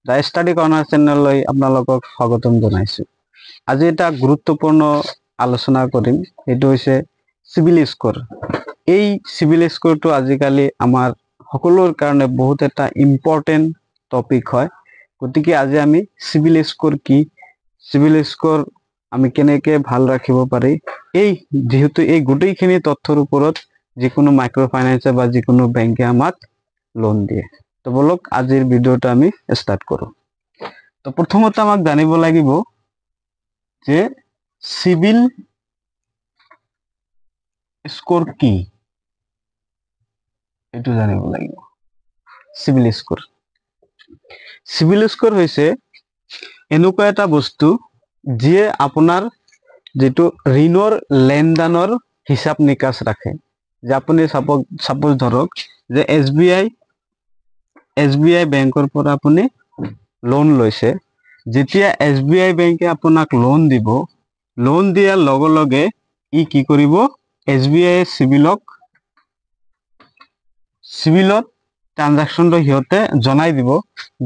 দা study corner চেনেললৈ আপোনালোকক স্বাগতম জনাইছো। আজি এটা গুৰুত্বপূৰ্ণ আলোচনা কৰিম, সেইটো হৈছে সিবিল স্কোৰ। এই সিবিল স্কোৰটো আজিকালি আমাৰ সকলোৰ কাৰণে বহুত এটা ইম্পৰ্টেণ্ট টপিক হয়। গতিকে আজি আমি সিবিল স্কোৰ কি, সিবিল স্কোৰ আমি কেনেকৈ ভাল ৰাখিব পাৰি, যেহেতু এই গোটেইখিনি তথ্যৰ ওপৰত যিকোনো মাইক্ৰ ফাইনেন্সে বা যিকোনো বেংকে আমাক লোন দিয়ে। তো বলক আজিৰ ভিডিওটা আমি স্টার্ট করো। তো প্রথমত আমাক জানিব লাগিব যে সিবিল স্কোর কি, এটু জানিব লাগিব। সিবিল স্কোর, সিবিল স্কোর হৈছে এনেকুৱা এটা বস্তু যিয়ে আপোনাৰ যেটো ঋণৰ লেনদেনৰ হিসাব নিকাচ ৰাখে। যে আপুনি সাপোজ ধৰক যে SBI বেংকৰ পৰা আপুনি লোন লৈছে। যেতিয়া SBI বেংকে আপোনাক লোন দিব, লোন দিয়াৰ লগে লগে ই কি কৰিব, SBI সিবিলত ট্ৰানজাকশনটো সিহঁতে জনাই দিব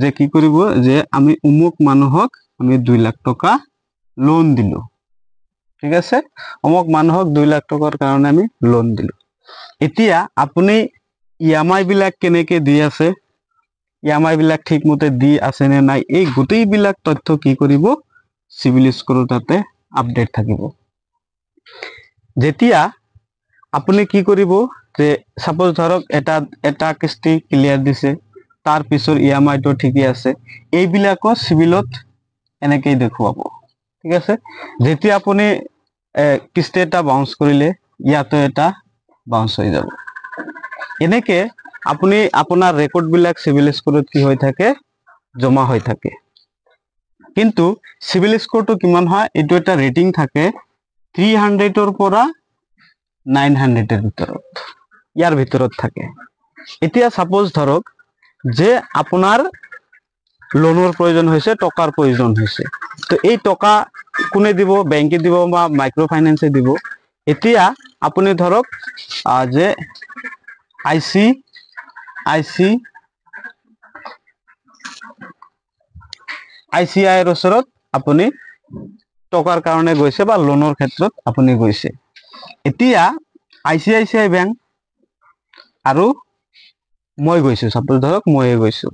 যে কি কৰিব, যে আমি অমুক মানুহক আমি 2 লাখ টকা লোন দিলো। ঠিক আছে, অমুক মানুহক 2 লাখ টকাৰ কাৰণে আমি লোন দিলো। এতিয়া আপুনি EMI বিলাক কেনেকে দি আছে, EMI বিলাক ঠিকমতে দি আছে নে নাই, এই গোটেইবিলাক তথ্য কি কৰিব, সিবিল স্কোৰৰ তাতে আপডেট থাকিব। যেতিয়া আপুনি কি কৰিব, যে সাপোজ ধৰক এটা কিস্তি ক্লিয়াৰ দিছে, তাৰ পিছৰ EMI টো ঠিকই আছে, এইবিলাকো সিবিলত এনেকেই দেখুৱাব। ঠিক আছে, যেতিয়া আপুনি কিস্তি এটা বাউন্স কৰিলে, ইয়াতো এটা বাউন্স হৈ যাব। এনেকে আপুনি আপোনাৰ ৰেকৰ্ড বিলাক সিবিল স্কোৰত কি হৈ থাকে, জমা হৈ থাকে। কিন্তু সিবিল স্কোৰটো কিমান হয়, এইটো এটা ৰেটিং থাকে 300ৰ পৰা 900ৰ ভিতৰত, ইয়াৰ ভিতৰত থাকে। এতিয়া সাপোজ ধৰক যে আপোনাৰ লোনৰ প্ৰয়োজন হৈছে, টকাৰ প্ৰয়োজন হৈছে, তো এই টকা কোনে দিব, বেংকে দিব বা মাইক্ৰ ফাইনেন্সে দিব। এতিয়া আপুনি ধৰক যে ICICIৰ ওচৰত আপুনি টকাৰ কাৰণে গৈছে বা লোনৰ ক্ষেত্ৰত আপুনি গৈছে। এতিয়া ICICI বেংক আৰু মই গৈছো, সাপোজ ধৰক ময়ে গৈছো।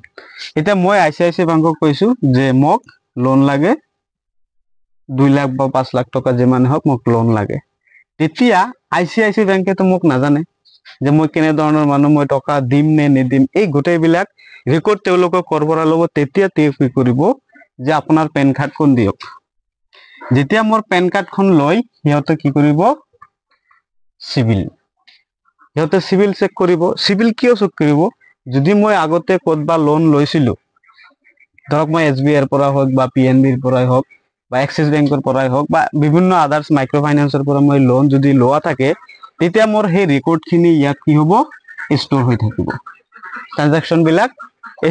এতিয়া মই ICICI বেংকক কৈছো যে মোক লোন লাগে 2 লাখ বা 5 লাখ টকা যিমান হওক, মোক লোন লাগে। তেতিয়া ICICI বেংকে তো মোক নাজানে যে মই কেনে ধৰণৰ মানুহ, মই টকা দিম নে নিদিম, এই গোটেইবিলাক ৰেকৰ্ড তেওঁলোকক কৰ পৰা ল'ব। তেতিয়া তেওঁ কি কৰিব, যে আপোনাৰ পেন কাৰ্ডখন দিয়ক। যেতিয়া মোৰ পেন কাৰ্ডখন লৈ সিহঁতে কি কৰিব, সিহঁতে সিবিল চেক কৰিব। সিবিল কিয় চেক কৰিব, যদি মই আগতে ক'তবা লোন লৈছিলো, ধৰক মই SBIৰ পৰা হওক বা PNBৰ পৰাই হওক বা এক্সিছ বেংকৰ পৰাই হওক বা বিভিন্ন আদাৰ্স মাইক্ৰ ফাইনেন্সৰ পৰা মই লোন যদি লোৱা থাকে, তেতিয়া মোৰ সেই ৰেকৰ্ডখিনি ইয়াত কি হ'ব, ষ্ট'ৰ হৈ থাকিব। ট্ৰানজাকশন বিলাক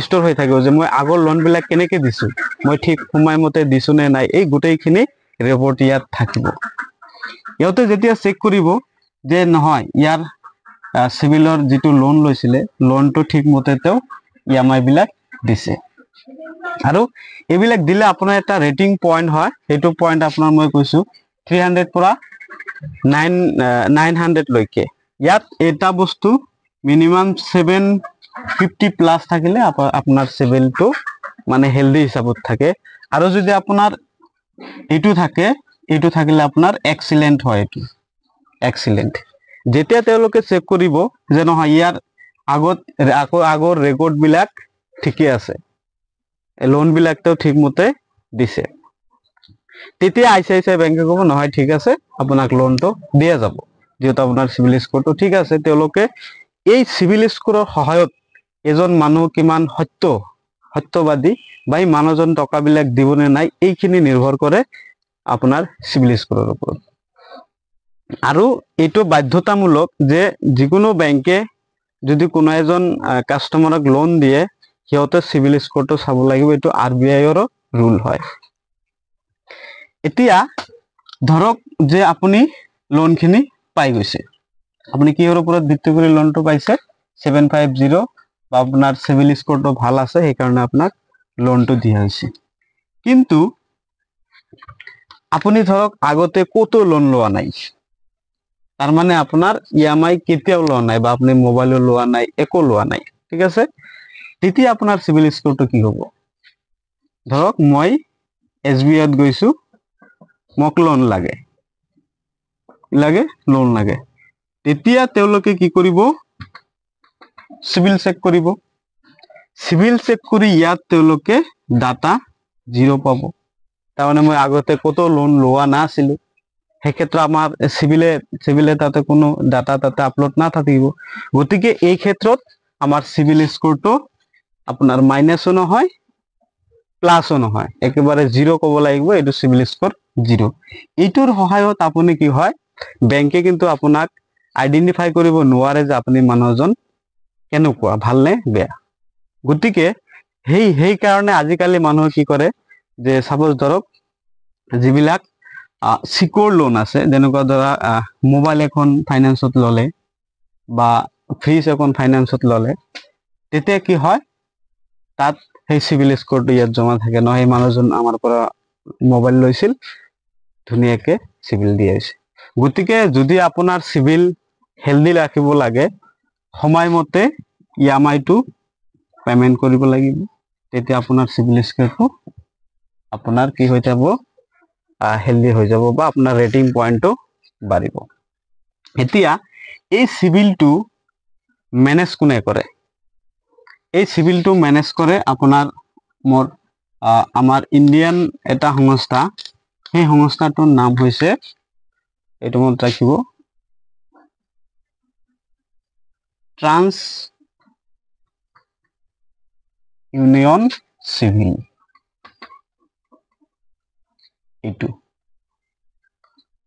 ষ্ট'ৰ হৈ থাকিব, যে মই আগৰ লোন বিলাক কেনেকে দিছো, মই ঠিক সময়মতে দিছো নে নাই, এই গোটেইখিনি ৰিপৰ্ট ইয়াত থাকিব। ইহঁতে যেতিয়া চেক কৰিব যে নহয়, ইয়াৰ সিবিলৰ যিটো লোন লৈছিলে, লোনটো ঠিকমতে তেওঁ EMI বিলাক দিছে। আৰু এইবিলাক দিলে আপোনাৰ এটা ৰেটিং পইণ্ট হয়, সেইটো পইণ্ট আপোনাৰ মই কৈছো 300 পৰা 900 লৈকে। ইয়াত এটা বস্তু মিনিমাম 750 প্লাস থাকিলে আপোনাৰ সিবিলটো মানে হেলদি হিচাপত থাকে। আৰু যদি আপোনাৰ এইটো থাকে, এইটো থাকিলে আপোনাৰ এক্সিলেন্ট হয়। এইটো এক্সিলেন্ট। যেতিয়া তেওঁলোকে চেক কৰিব যে নহয়, ইয়াৰ আগৰ ৰেকৰ্ড বিলাক ঠিকে আছে, লোন বিলাকতো ঠিকমতে দিছে, তেতিয়া ICICI বেংকে ক'ব নহয় ঠিক আছে, আপোনাক লোনটো দিয়া যাব, যেহেতু আপোনাৰ সিবিল স্কোৰটো ঠিক আছে। তেওঁলোকে এই সিবিল স্কোৰৰ সহায়ত এজন মানুহ কিমান সত্যবাদী বা এই মানুহজন টকাবিলাক দিবনে নাই, এইখিনি নিৰ্ভৰ কৰে আপোনাৰ সিবিল স্কোৰৰ ওপৰত। আৰু এইটো বাধ্যতামূলক যে যিকোনো বেংকে যদি কোনো এজন কাস্টমাৰক লোন দিয়ে, সিহঁতে সিবিল স্কোৰটো চাব লাগিব। এইটো RBIৰ ৰুল হয়। এতিয়া ধৰক যে আপুনি লোনখিনি পাই গৈছে, আপুনি কিহৰ ওপৰত ভিত্তি কৰি লোনটো পাইছে, 750 বা আপোনাৰ সিবিল স্কোৰটো ভাল আছে, সেইকাৰণে আপোনাক লোনটো দিয়া হৈছে। কিন্তু আপুনি ধৰক আগতে কত লোন লোৱা নাই, তাৰ মানে আপোনাৰ EMI কেতিয়াও লোৱা নাই বা আপুনি মোবাইলো লোৱা নাই, একো লোৱা নাই, ঠিক আছে। তেতিয়া আপোনাৰ সিবিল স্কোৰটো কি হ'ব? ধৰক মই SBI ত গৈছো, মোক লোন লাগে, লোন লাগে, তেতিয়া তেওঁলোকে কি কৰিব? সিবিল চেক কৰিব। সিবিল চেক কৰি ইয়াত তেওঁলোকে ডাটা 0 পাব, তাৰমানে মই আগতে কত লোন লোৱা নাছিলো, সেই ক্ষেত্ৰত আমাৰ সিবিলে তাতে কোনো ডাটা তাতে আপলোড নাথাকিব। গতিকে এই ক্ষেত্ৰত আমাৰ সিবিল স্কোৰটো আপোনাৰ মাইনাসও নহয় প্লাসও নহয়, একেবাৰে 0 ক'ব লাগিব, এইটো সিবিল স্কোৰ 0। এইটোৰ সহায়ত আপুনি কি হয়, বেংকে কিন্তু আপোনাক আইডেন্টিফাই কৰিব নোৱাৰে যে আপুনি মানুহজন কেনেকুৱা, ভাল নে বেয়া। গতিকে সেই কাৰণে আজিকালি মানুহে কি কৰে, যে সাপোজ ধৰক যিবিলাক সিকিউৰ লোন আছে, যেনেকুৱা ধৰা মোবাইল এখন ফাইনেন্সত ললে বা ফ্ৰিজ এখন ফাইনেন্সত ললে, তেতিয়া কি হয়, তাত সেই সিবিল স্কোৰটো ইয়াত জমা থাকে, নহয় মানুহজন আমাৰ পৰা মোবাইল লৈছিল, ধুনীয়াকে সিবিল দি আছে। গতিকে যদি আপোনাৰ সিবিল হেলদি ৰাখিব লাগে, সময়মতে EMI-টো পেমেন্ট কৰিব লাগিব, তেতিয়া আপোনাৰ সিবিল স্কোৰটো আপোনাৰ কি হৈ যাব, হেলদি হৈ যাব, বা আপোনাৰ ৰেটিং পইণ্টটো বাঢ়িব। এতিয়া এই সিবিলটো মেনেজ কোনে কৰে? এই সিবিলটো মেনেজ কৰে আপোনাৰ আমাৰ ইণ্ডিয়ান এটা সংস্থা, সেই সংস্থাটোৰ নাম হৈছে, এইটো মনত ৰাখিব, ট্ৰান্স ইউনিয়ন সিভিল।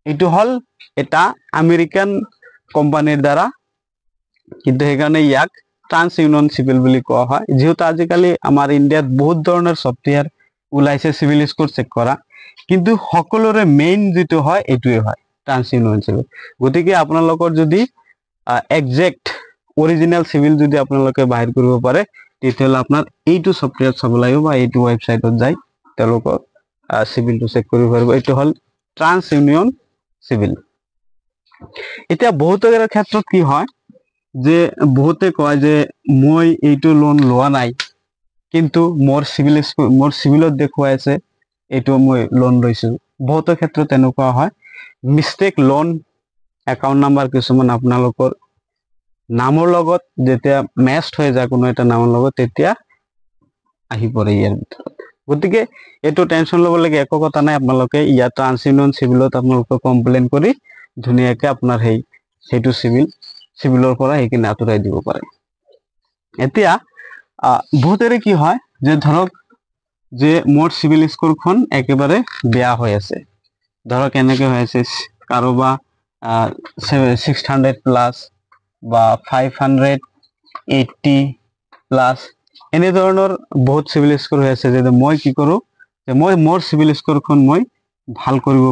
এইটো হল এটা আমেৰিকান কোম্পানীৰ দ্বাৰা, কিন্তু সেইকাৰণে ইয়াক ট্ৰান্স ইউনিয়ন সিভিল বুলি কোৱা হয়। যেহেতু আজিকালি আমাৰ ইণ্ডিয়াত বহুত ধৰণৰ সফটওয়্যাৰ ওলাইছে সিভিল স্কোৰ চেক কৰা, কিন্তু সকলোৰে মেইন যেটো হয় এইটোৱে হয়, ট্ৰান্স ইউনিয়ন সিভিল। গতিকে আপোনালোকৰ যদি একজেক্ট অৰিজিনাল সিভিল যদি আপোনালোকে বাহিৰ কৰিব পাৰে, তেতিয়াহ'লে আপোনাৰ এইটো সফটওয়্যাৰ চাব লাগিব বা এইটো ৱেবসাইটত যাই তেওঁলোকৰ সিভিলটো চেক কৰিব পাৰিব। এইটো হল ট্ৰান্স ইউনিয়ন সিভিল। এতিয়া বহুতৰ ক্ষেত্ৰত কি হয়, যে বহুতে কয় যে মই এইটো লোন লোৱা নাই, কিন্তু মোৰ সিবিলত দেখুৱাই আছে এইটো মই লোন লৈছো। বহুতৰ ক্ষেত্ৰত তেনেকুৱা হয়, মিষ্টেক লোন একাউন্ট নাম্বাৰ কিছুমান আপোনালোকৰ নামৰ লগত যেতিয়া মেচড হৈ যায় কোনো এটা নামৰ লগত, তেতিয়া আহি পৰে ইয়াৰ ভিতৰত। গতিকে এইটো টেনচন ল'ব লাগে একো কথা নাই, আপোনালোকে ইয়াত ট্ৰান্স ইউনিয়ন সিভিলত আপোনালোকে কমপ্লেইন কৰি ধুনীয়াকে আপোনাৰ সেইটো সিভিলৰ পৰা সেইখিনি আঁতৰাই দিব পাৰে। এতিয়া বহুতৰে কি হয়, যে ধৰক যে মোৰ সিভিল স্কোৰখন একেবাৰে বেয়া হৈ আছে, ধৰক এনেকে হৈ আছে, কাৰোবাৰ 600 প্লাস বা 580 প্লাস, এনে ধৰণৰ বহুত সিভিল স্কোৰ হৈ আছে। যে মই কি কৰো, যে মই মোৰ সিভিল স্কোৰখন মই ভাল কৰিব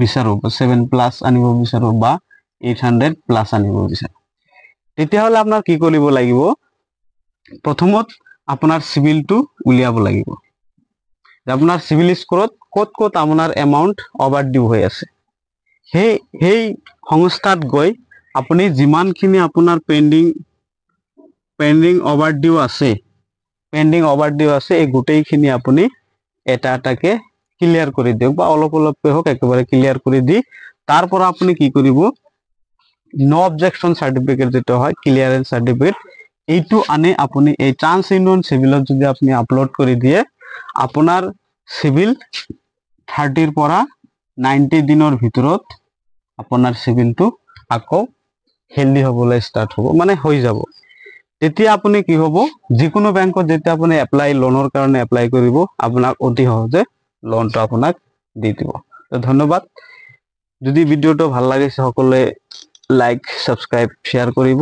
বিচাৰো, 7+ আনিব বিচাৰো বা 800 প্লাস আনিব বিচাৰো, তেতিয়াহ'লে আপোনাৰ কি কৰিব লাগিব, প্ৰথমত আপোনাৰ সিভিলটো উলিয়াব লাগিব, যে আপোনাৰ সিভিল স্কোৰত ক'ত আপোনাৰ এমাউন্ট অভাৰডিউ হৈ আছে। সেই সংস্থাত গৈ আপুনি যিমানখিনি আপোনাৰ পেন্ডিং অভাৰডিউ আছে, এই গোটেইখিনি আপুনি এটা এটাকে ক্লিয়াৰ কৰি দিয়ক, বা অলপকৈ হোক একেবাৰে ক্লিয়াৰ কৰি দি, তাৰ পৰা আপুনি কি কৰিব, নো অবজেকশন সার্টিফিকেট যেটা হয়, ক্লিয়ারেন্স সার্টিফিকেট, এইটো আনি আপুনি এই ট্রান্স ইউনিয়ন সিভিলত যদি আপনি আপলোড কৰি দিয়ে, আপোনাৰ সিভিল 30 পৰা 90 দিনৰ ভিতৰত আপোনাৰ সিভিলটো আকৌ হেলদি হ'বলৈ ষ্টাৰ্ট হ'ব, মানে হৈ যাব। তেতিয়া আপুনি কি হ'ব, যিকোনো বেংকত যেতিয়া আপুনি লোনৰ কাৰণে এপ্লাই কৰিব, আপোনাক অতি সহজে লোনটো আপোনাক দি দিব। তো ধন্যবাদ। যদি ভিডিওটো ভাল লাগিছে সকলোৱে লাইক, সাবস্ক্ৰাইব, শেয়াৰ কৰিব।